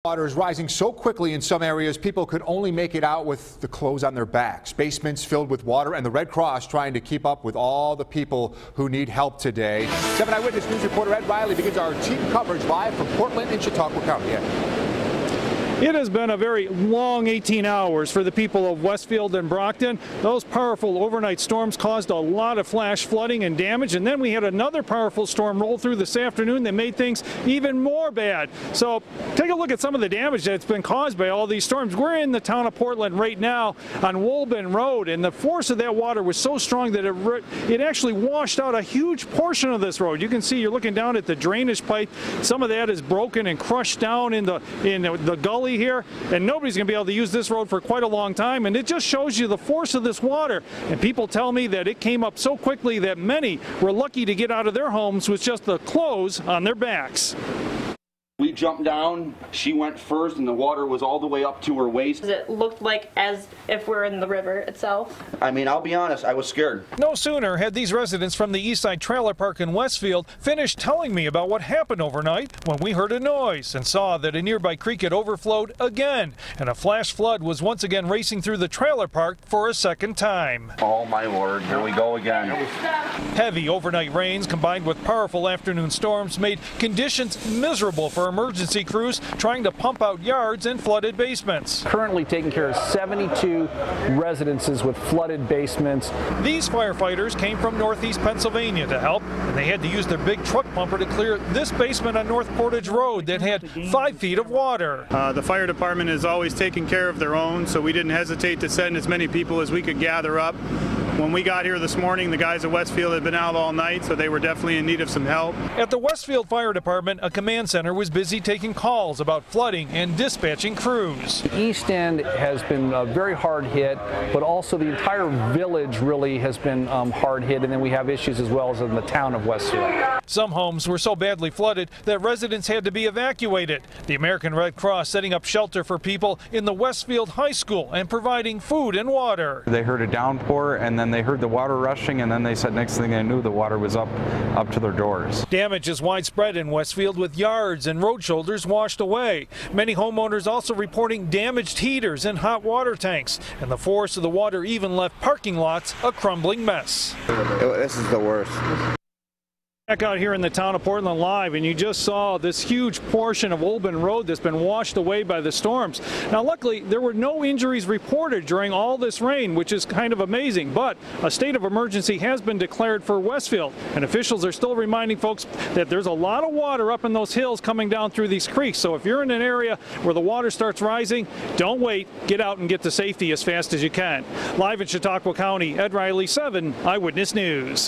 Water is rising so quickly in some areas, people could only make it out with the clothes on their backs. Basements filled with water, and the Red Cross trying to keep up with all the people who need help today. 7 Eyewitness News reporter Ed Reilly begins our team coverage live from Portland and Chautauqua County. It has been a very long 18 hours for the people of Westfield and Brockton. Those powerful overnight storms caused a lot of flash flooding and damage, and then we had another powerful storm roll through this afternoon that made things even more bad. So take a look at some of the damage that's been caused by all these storms. We're in the town of Portland right now on Woolben Road, and the force of that water was so strong that it actually washed out a huge portion of this road. You can see, you're looking down at the drainage pipe. Some of that is broken and crushed down in the gully here, and nobody's going to be able to use this road for quite a long time. And it just shows you the force of this water. And people tell me that it came up so quickly that many were lucky to get out of their homes with just the clothes on their backs. We jumped down, she went first, and the water was all the way up to her waist. It looked like as if we're in the river itself. I mean, I'll be honest, I was scared. No sooner had these residents from the Eastside Trailer Park in Westfield finished telling me about what happened overnight when we heard a noise and saw that a nearby creek had overflowed again, and a flash flood was once again racing through the trailer park for a second time. Oh my Lord, here we go again. Heavy overnight rains combined with powerful afternoon storms made conditions miserable for emergency crews trying to pump out yards and flooded basements. Currently taking care of 72 residences with flooded basements. These firefighters came from northeast Pennsylvania to help, and they had to use their big truck pumper to clear this basement on North Portage Road that had 5 feet of water. The fire department is always taking care of their own, so we didn't hesitate to send as many people as we could gather up. When we got here this morning, the guys at Westfield had been out all night, so they were definitely in need of some help. At the Westfield Fire Department, a command center was busy taking calls about flooding and dispatching crews. The East End has been very hard hit, but also the entire village really has been hard hit, and then we have issues as well as in the town of Westfield. Some homes were so badly flooded that residents had to be evacuated. The American Red Cross setting up shelter for people in the Westfield High School and providing food and water. They heard a downpour, and then they heard the water rushing, and then they said next thing they knew the water was up to their doors. Damage is widespread in Westfield with yards and road shoulders washed away. Many homeowners also reporting damaged heaters and hot water tanks, and the force of the water even left parking lots a crumbling mess. This is the worst. Back out here in the town of Portland live, and you just saw this huge portion of Woolben Road that's been washed away by the storms. Now luckily there were no injuries reported during all this rain, which is kind of amazing, but a state of emergency has been declared for Westfield, and officials are still reminding folks that there's a lot of water up in those hills coming down through these creeks. So if you're in an area where the water starts rising, don't wait, get out and get to safety as fast as you can. Live in Chautauqua County, Ed Reilly, 7 Eyewitness News.